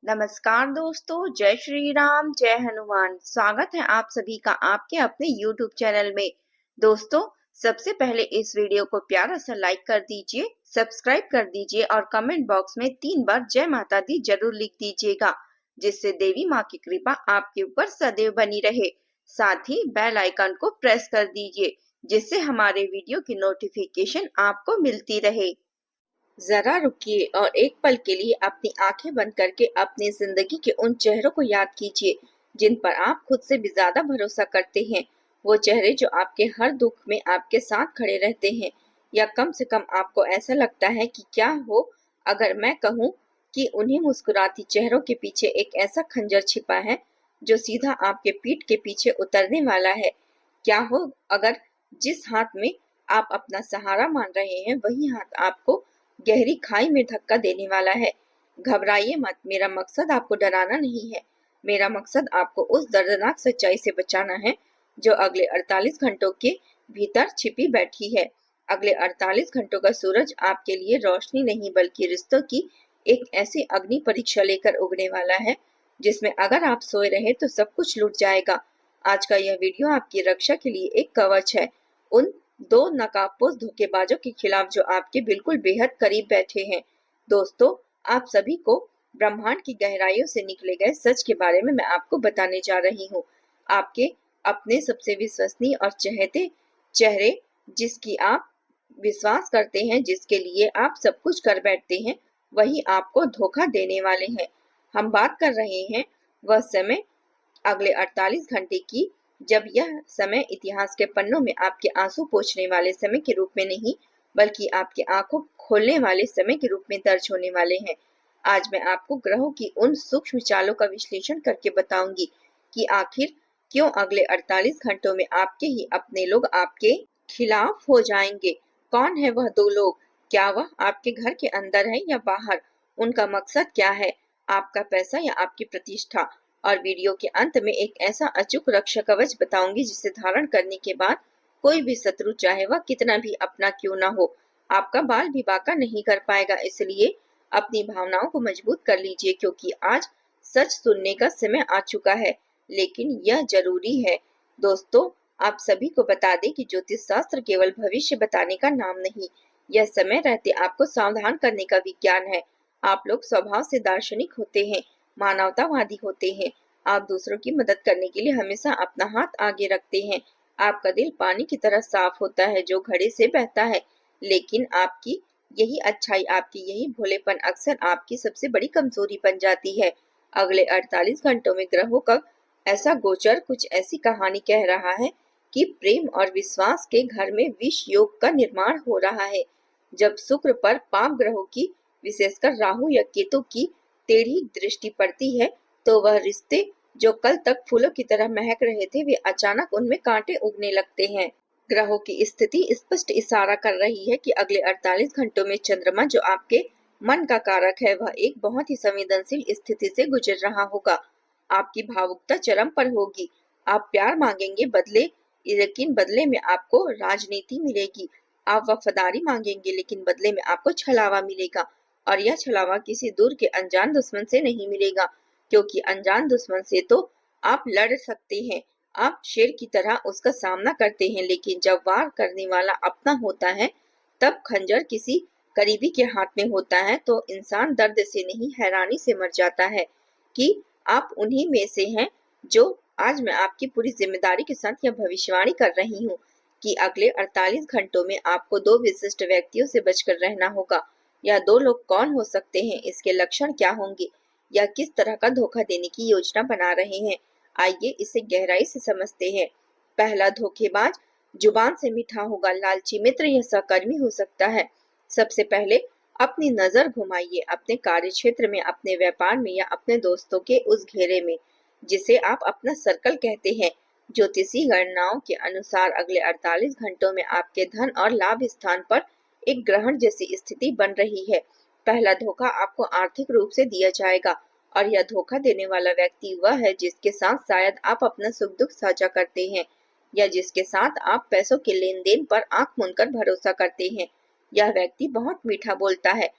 नमस्कार दोस्तों, जय श्री राम, जय हनुमान। स्वागत है आप सभी का आपके अपने YouTube चैनल में। दोस्तों, सबसे पहले इस वीडियो को प्यारा सा लाइक कर दीजिए, सब्सक्राइब कर दीजिए और कमेंट बॉक्स में 3 बार जय माता दी जरूर लिख दीजिएगा, जिससे देवी माँ की कृपा आपके ऊपर सदैव बनी रहे। साथ ही बेल आइकन को प्रेस कर दीजिए, जिससे हमारे वीडियो की नोटिफिकेशन आपको मिलती रहे। जरा रुकिए और एक पल के लिए अपनी आंखें बंद करके अपनी जिंदगी के उन चेहरों को याद कीजिए जिन पर आप खुद से भी ज्यादा भरोसा करते हैं। वो चेहरे जो आपके हर दुख में आपके साथ खड़े रहते हैं, या कम से कम आपको ऐसा लगता है कि क्या हो अगर मैं कहूँ कि उन्हीं मुस्कुराती चेहरों के पीछे एक ऐसा खंजर छिपा है जो सीधा आपके पीठ के पीछे उतरने वाला है। क्या हो अगर जिस हाथ में आप अपना सहारा मान रहे हैं वही हाथ आपको गहरी खाई में धक्का देने वाला है। घबराइए मत, मेरा मकसद आपको डराना नहीं है। मेरा मकसद आपको उस दर्दनाक सच्चाई से बचाना है जो अगले 48 घंटों के भीतर छिपी बैठी है। अगले 48 घंटों का सूरज आपके लिए रोशनी नहीं बल्कि रिश्तों की एक ऐसी अग्नि परीक्षा लेकर उगने वाला है जिसमें अगर आप सोए रहे तो सब कुछ लूट जाएगा। आज का यह वीडियो आपकी रक्षा के लिए एक कवच है, उन 2 नकाबपोश धोखेबाजों के खिलाफ जो आपके बिल्कुल बेहद करीब बैठे हैं। दोस्तों, आप सभी को ब्रह्मांड की गहराइयों से निकले गए सच के बारे में मैं आपको बताने जा रही हूँ। आपके अपने सबसे विश्वसनीय और चहेते चेहरे, जिसकी आप विश्वास करते हैं, जिसके लिए आप सब कुछ कर बैठते हैं, वही आपको धोखा देने वाले हैं। हम बात कर रहे हैं वह समय, अगले 48 घंटे की, जब यह समय इतिहास के पन्नों में आपके आंसू पोंछने वाले समय के रूप में नहीं बल्कि आपकी आंखों खोलने वाले समय के रूप में दर्ज होने वाले हैं। आज मैं आपको ग्रहों की उन सूक्ष्म चालों का विश्लेषण करके बताऊंगी कि आखिर क्यों अगले 48 घंटों में आपके ही अपने लोग आपके खिलाफ हो जाएंगे। कौन है वह 2 लोग? क्या वह आपके घर के अंदर है या बाहर? उनका मकसद क्या है? आपका पैसा या आपकी प्रतिष्ठा? और वीडियो के अंत में एक ऐसा अचूक रक्षा कवच बताऊंगी जिसे धारण करने के बाद कोई भी शत्रु, चाहे वह कितना भी अपना क्यों ना हो, आपका बाल भी बांका नहीं कर पाएगा। इसलिए अपनी भावनाओं को मजबूत कर लीजिए, क्योंकि आज सच सुनने का समय आ चुका है, लेकिन यह जरूरी है। दोस्तों, आप सभी को बता दें कि ज्योतिष शास्त्र केवल भविष्य बताने का नाम नहीं, यह समय रहते आपको सावधान करने का विज्ञान है। आप लोग स्वभाव से दार्शनिक होते हैं, मानवतावादी होते हैं। आप दूसरों की मदद करने के लिए हमेशा अपना हाथ आगे रखते हैं। आपका दिल पानी की तरह साफ होता है जो घड़े से बहता है, लेकिन आपकी यही अच्छाई, आपकी यही भोलेपन अक्सर आपकी सबसे बड़ी कमजोरी बन जाती है। अगले 48 घंटों में ग्रहों का ऐसा गोचर कुछ ऐसी कहानी कह रहा है कि प्रेम और विश्वास के घर में विष योग का निर्माण हो रहा है। जब शुक्र पर पाप ग्रहों की, विशेषकर राहु या केतु की टेढ़ी दृष्टि पड़ती है, तो वह रिश्ते जो कल तक फूलों की तरह महक रहे थे, वे अचानक उनमें कांटे उगने लगते हैं। ग्रहों की स्थिति स्पष्ट इशारा कर रही है कि अगले 48 घंटों में चंद्रमा, जो आपके मन का कारक है, वह एक बहुत ही संवेदनशील स्थिति से गुजर रहा होगा। आपकी भावुकता चरम पर होगी। आप प्यार मांगेंगे बदले, लेकिन बदले में आपको राजनीति मिलेगी। आप वफादारी मांगेंगे लेकिन बदले में आपको छलावा मिलेगा। और यह छलावा किसी दूर के अनजान दुश्मन से नहीं मिलेगा, क्योंकि अनजान दुश्मन से तो आप लड़ सकते हैं, आप शेर की तरह उसका सामना करते हैं, लेकिन जब वार करने वाला अपना होता है, तब खंजर किसी करीबी के हाथ में होता है, तो इंसान दर्द से नहीं हैरानी से मर जाता है कि आप उन्हीं में से हैं। जो आज मैं आपकी पूरी जिम्मेदारी के साथ यह भविष्यवाणी कर रही हूँ कि अगले 48 घंटों में आपको 2 विशिष्ट व्यक्तियों से बचकर रहना होगा। यह 2 लोग कौन हो सकते हैं, इसके लक्षण क्या होंगे, या किस तरह का धोखा देने की योजना बना रहे हैं, आइए इसे गहराई से समझते हैं। पहला धोखेबाज जुबान से मीठा होगा, लालची मित्र या सहकर्मी हो सकता है। सबसे पहले अपनी नजर घुमाइए अपने कार्य क्षेत्र में, अपने व्यापार में या अपने दोस्तों के उस घेरे में जिसे आप अपना सर्कल कहते हैं। ज्योतिषी गणनाओं के अनुसार अगले 48 घंटों में आपके धन और लाभ स्थान पर एक ग्रहण जैसी स्थिति बन रही है। पहला धोखा आपको आर्थिक रूप से दिया जाएगा, और यह धोखा देने वाला व्यक्ति वह है जिसके साथ शायद आप अपना सुख दुख साझा करते हैं, या जिसके साथ आप पैसों के लेन देन पर आंख मूंदकर भरोसा करते हैं। यह व्यक्ति बहुत मीठा बोलता है,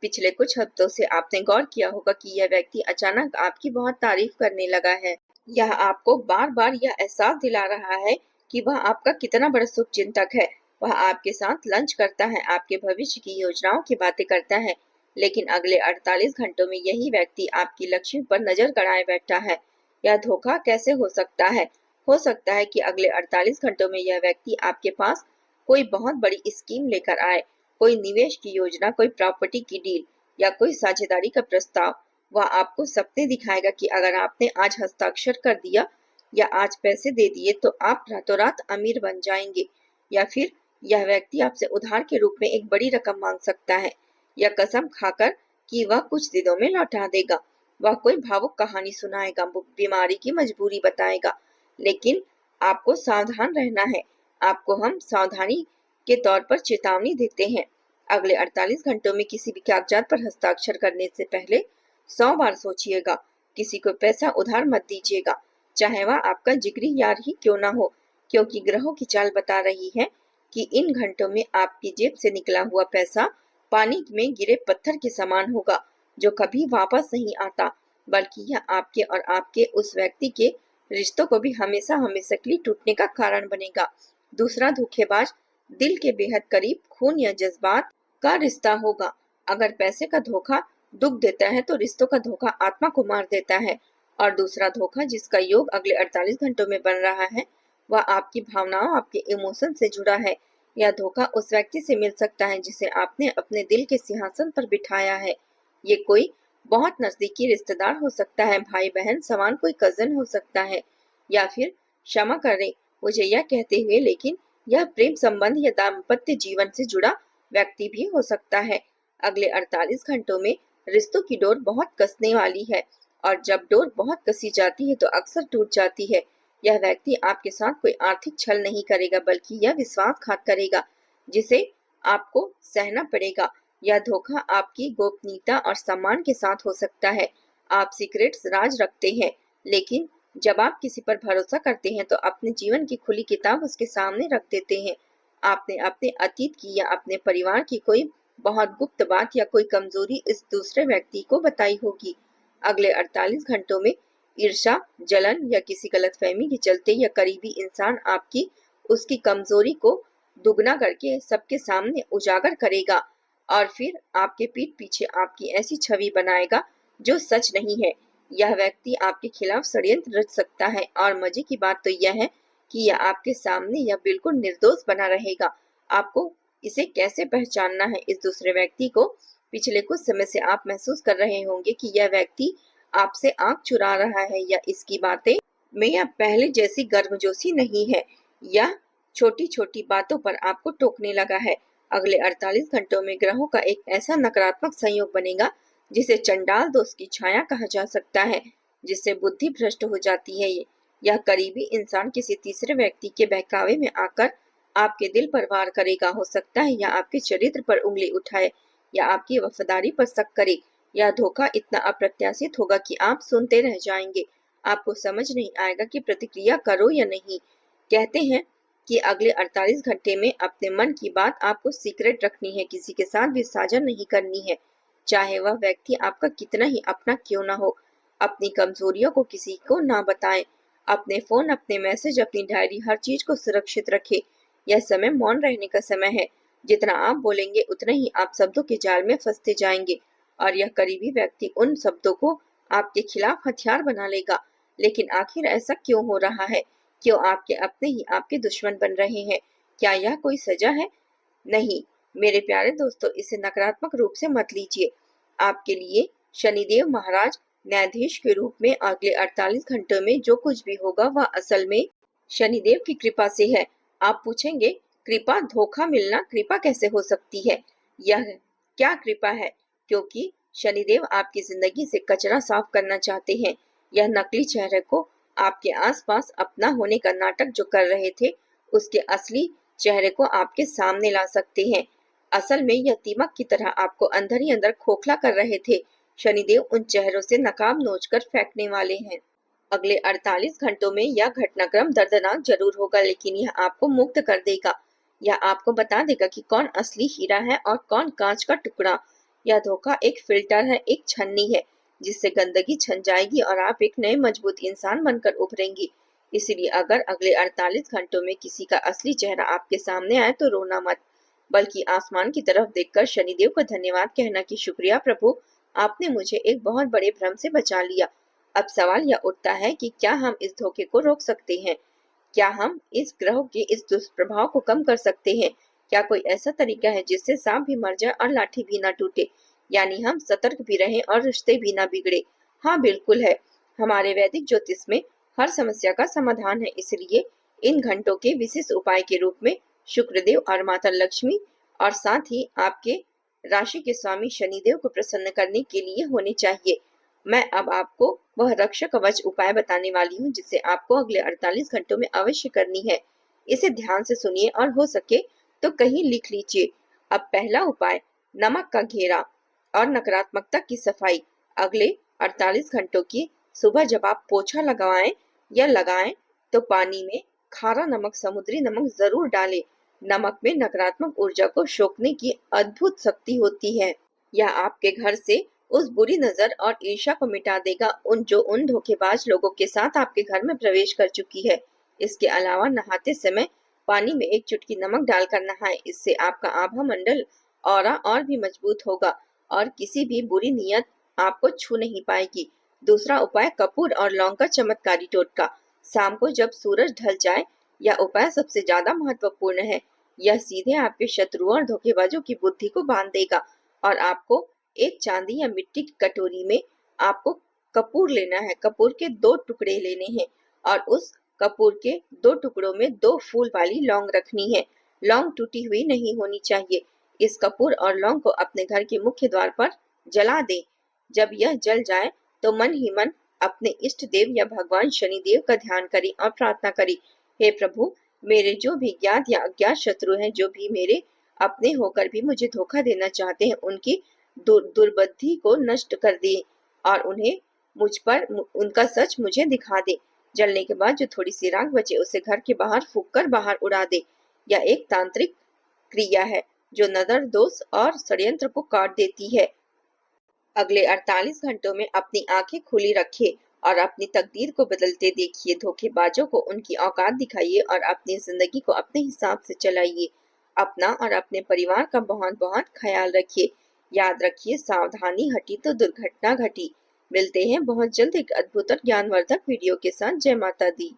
पिछले कुछ हफ्तों से आपने गौर किया होगा कि यह व्यक्ति अचानक आपकी बहुत तारीफ करने लगा है। यह आपको बार बार यह एहसास दिला रहा है कि वह आपका कितना बड़ा शुभचिंतक है। वह आपके साथ लंच करता है, आपके भविष्य की योजनाओं की बातें करता है, लेकिन अगले 48 घंटों में यही व्यक्ति आपकी लक्ष्य पर नजर गड़ाए बैठा है। यह धोखा कैसे हो सकता है? हो सकता है कि अगले 48 घंटों में यह व्यक्ति आपके पास कोई बहुत बड़ी स्कीम लेकर आए, कोई निवेश की योजना, कोई प्रॉपर्टी की डील या कोई साझेदारी का प्रस्ताव। वह आपको सपने दिखाएगा कि अगर आपने आज हस्ताक्षर कर दिया या आज पैसे दे दिए तो आप रातों रात अमीर बन जाएंगे। या फिर यह व्यक्ति आपसे उधार के रूप में एक बड़ी रकम मांग सकता है या कसम खाकर कि वह कुछ दिनों में लौटा देगा। वह कोई भावुक कहानी सुनाएगा, बीमारी की मजबूरी बताएगा, लेकिन आपको सावधान रहना है। आपको हम सावधानी के तौर पर चेतावनी देते हैं। अगले 48 घंटों में किसी भी कागजात पर हस्ताक्षर करने से पहले 100 बार सोचिएगा। किसी को पैसा उधार मत दीजिएगा, चाहे वह आपका जिगरी यार ही क्यों ना हो, क्योंकि ग्रहों की चाल बता रही है कि इन घंटों में आपकी जेब से निकला हुआ पैसा पानी में गिरे पत्थर के समान होगा, जो कभी वापस नहीं आता, बल्कि यह आपके और आपके उस व्यक्ति के रिश्तों को भी हमेशा हमेशा के लिए टूटने का कारण बनेगा। दूसरा धोखेबाज दिल के बेहद करीब खून या जज्बात का रिश्ता होगा। अगर पैसे का धोखा दुख देता है तो रिश्तों का धोखा आत्मा को मार देता है। और दूसरा धोखा जिसका योग अगले 48 घंटों में बन रहा है, वह आपकी भावनाओं, आपके इमोशन से जुड़ा है। यह धोखा उस व्यक्ति से मिल सकता है जिसे आपने अपने दिल के सिंहासन पर बिठाया है। ये कोई बहुत नजदीकी रिश्तेदार हो सकता है, भाई बहन समान कोई कजन हो सकता है, या फिर क्षमा करें मुझे यह कहते हुए, लेकिन यह प्रेम संबंध या दाम्पत्य जीवन से जुड़ा व्यक्ति भी हो सकता है। अगले 48 घंटों में रिश्तों की डोर बहुत कसने वाली है, और जब डोर बहुत कसी जाती है तो अक्सर टूट जाती है। यह व्यक्ति आपके साथ कोई आर्थिक छल नहीं करेगा, बल्कि यह विश्वासघात करेगा जिसे आपको सहना पड़ेगा। यह धोखा आपकी गोपनीयता और सम्मान के साथ हो सकता है। आप सीक्रेट्स राज रखते हैं, लेकिन जब आप किसी पर भरोसा करते हैं तो अपने जीवन की खुली किताब उसके सामने रख देते हैं। आपने अपने अतीत की या अपने परिवार की कोई बहुत गुप्त बात या कोई कमजोरी इस दूसरे व्यक्ति को बताई होगी। अगले 48 घंटों में ईर्ष्या, जलन या किसी गलतफहमी के चलते यह करीबी इंसान आपकी उसकी कमजोरी को दुगना करके सबके सामने उजागर करेगा, और फिर आपके पीठ पीछे आपकी ऐसी छवि बनाएगा जो सच नहीं है। यह व्यक्ति आपके खिलाफ षड्यंत्र रच सकता है, और मजे की बात तो यह है कि यह आपके सामने यह बिल्कुल निर्दोष बना रहेगा। आपको इसे कैसे पहचानना है इस दूसरे व्यक्ति को? पिछले कुछ समय से आप महसूस कर रहे होंगे कि यह व्यक्ति आपसे आंख चुरा रहा है, या इसकी बातें में यह पहले जैसी गर्मजोशी नहीं है, या छोटी छोटी बातों पर आपको टोकने लगा है। अगले 48 घंटों में ग्रहों का एक ऐसा नकारात्मक संयोग बनेगा जिसे चंडाल दोष की छाया कहा जा सकता है, जिससे बुद्धि भ्रष्ट हो जाती है। यह करीबी इंसान किसी तीसरे व्यक्ति के बहकावे में आकर आपके दिल पर वार करेगा, हो सकता है या आपके चरित्र पर उंगली उठाए या आपकी वफादारी पर शक करे। यह धोखा इतना अप्रत्याशित होगा कि आप सुनते रह जाएंगे। आपको समझ नहीं आएगा कि प्रतिक्रिया करो या नहीं। कहते हैं कि अगले 48 घंटे में अपने मन की बात आपको सीक्रेट रखनी है, किसी के साथ भी साझा नहीं करनी है, चाहे वह व्यक्ति आपका कितना ही अपना क्यों ना हो। अपनी कमजोरियों को किसी को ना बताएं। अपने फोन, अपने मैसेज, अपनी डायरी, हर चीज को सुरक्षित रखें। यह समय मौन रहने का समय है। जितना आप बोलेंगे उतना ही आप शब्दों के जाल में फंसते जाएंगे, और यह करीबी व्यक्ति उन शब्दों को आपके खिलाफ हथियार बना लेगा। लेकिन आखिर ऐसा क्यों हो रहा है? क्यों आपके अपने ही आपके दुश्मन बन रहे हैं? क्या यह कोई सजा है? नहीं मेरे प्यारे दोस्तों, इसे नकारात्मक रूप से मत लीजिए। आपके लिए शनिदेव महाराज न्यायाधीश के रूप में अगले 48 घंटों में जो कुछ भी होगा वह असल में शनिदेव की कृपा से है। आप पूछेंगे, कृपा, धोखा मिलना कृपा कैसे हो सकती है? यह क्या कृपा है? क्योंकि शनिदेव आपकी जिंदगी से कचरा साफ करना चाहते हैं। यह नकली चेहरे को आपके आसपास अपना होने का नाटक जो कर रहे थे, उसके असली चेहरे को आपके सामने ला सकते हैं। असल में यह दीमक की तरह आपको अंदर ही अंदर खोखला कर रहे थे। शनिदेव उन चेहरों से नकाब नोचकर फेंकने वाले हैं। अगले 48 घंटों में यह घटनाक्रम दर्दनाक जरूर होगा, लेकिन यह आपको मुक्त कर देगा। यह आपको बता देगा कि कौन असली हीरा है और कौन कांच का टुकड़ा। यह धोखा एक फिल्टर है, एक छन्नी है जिससे गंदगी छन जाएगी और आप एक नए मजबूत इंसान बनकर उभरेंगी। इसलिए अगर अगले 48 घंटों में किसी का असली चेहरा आपके सामने आए तो रोना मत, बल्कि आसमान की तरफ देखकर शनिदेव को धन्यवाद कहना कि शुक्रिया प्रभु, आपने मुझे एक बहुत बड़े भ्रम से बचा लिया। अब सवाल यह उठता है कि क्या हम इस धोखे को रोक सकते हैं? क्या हम इस ग्रह के इस दुष्प्रभाव को कम कर सकते हैं? क्या कोई ऐसा तरीका है जिससे सांप भी मर जाए और लाठी भी ना टूटे, यानी हम सतर्क भी रहें और रिश्ते भी ना बिगड़े? हाँ, बिल्कुल है। हमारे वैदिक ज्योतिष में हर समस्या का समाधान है, इसलिए इन घंटों के विशेष उपाय के रूप में शुक्रदेव और माता लक्ष्मी और साथ ही आपके राशि के स्वामी शनिदेव को प्रसन्न करने के लिए होने चाहिए। मैं अब आपको वह रक्षा कवच उपाय बताने वाली हूँ जिसे आपको अगले 48 घंटों में अवश्य करनी है। इसे ध्यान से सुनिए और हो सके तो कहीं लिख लीजिए। अब पहला उपाय, नमक का घेरा और नकारात्मकता की सफाई। अगले 48 घंटों की सुबह जब आप पोछा लगाएं तो पानी में खारा नमक, समुद्री नमक जरूर डालें। नमक में नकारात्मक ऊर्जा को सोखने की अद्भुत शक्ति होती है। यह आपके घर से उस बुरी नजर और ईर्ष्या को मिटा देगा उन धोखेबाज लोगों के साथ आपके घर में प्रवेश कर चुकी है। इसके अलावा नहाते समय पानी में एक चुटकी नमक डालकर नहाएं। इससे आपका आभा मंडल ऑरा और भी मजबूत होगा और किसी भी बुरी नियत आपको छू नहीं पाएगी। दूसरा उपाय, कपूर और लौंग का चमत्कारी टोटका। शाम को जब सूरज ढल जाए, यह उपाय सबसे ज्यादा महत्वपूर्ण है। यह सीधे आपके शत्रुओं और धोखेबाजों की बुद्धि को बांध देगा और आपको एक चांदी या मिट्टी की कटोरी में आपको कपूर लेना है। कपूर के 2 टुकड़े लेने हैं और उस कपूर के 2 टुकड़ों में 2 फूल वाली लौंग रखनी है। लौंग टूटी हुई नहीं होनी चाहिए। इस कपूर और लौंग को अपने घर के मुख्य द्वार पर जला दें। जब यह जल जाए तो मन ही मन अपने इष्ट देव या भगवान शनिदेव का ध्यान करें और प्रार्थना करें, हे प्रभु, मेरे जो भी ज्ञात या अज्ञात शत्रु हैं, जो भी मेरे अपने होकर भी मुझे धोखा देना चाहते हैं, उनकी दुर्बुद्धि को नष्ट कर दे और उन्हें मुझ पर उनका सच मुझे दिखा दे। जलने के बाद जो थोड़ी सी राख बचे उसे घर के बाहर फूंक कर बाहर उड़ा दे। यह एक तांत्रिक क्रिया है जो नजर दोष और षड्यंत्र को काट देती है। अगले 48 घंटों में अपनी आंखें खुली रखिए और अपनी तकदीर को बदलते देखिए। धोखेबाजों को उनकी औकात दिखाइए और अपनी जिंदगी को अपने हिसाब से चलाइए। अपना और अपने परिवार का बहुत बहुत ख्याल रखिए। याद रखिए, सावधानी हटी तो दुर्घटना घटी। मिलते हैं बहुत जल्द एक अद्भुत और ज्ञानवर्धक वीडियो के साथ। जय माता दी।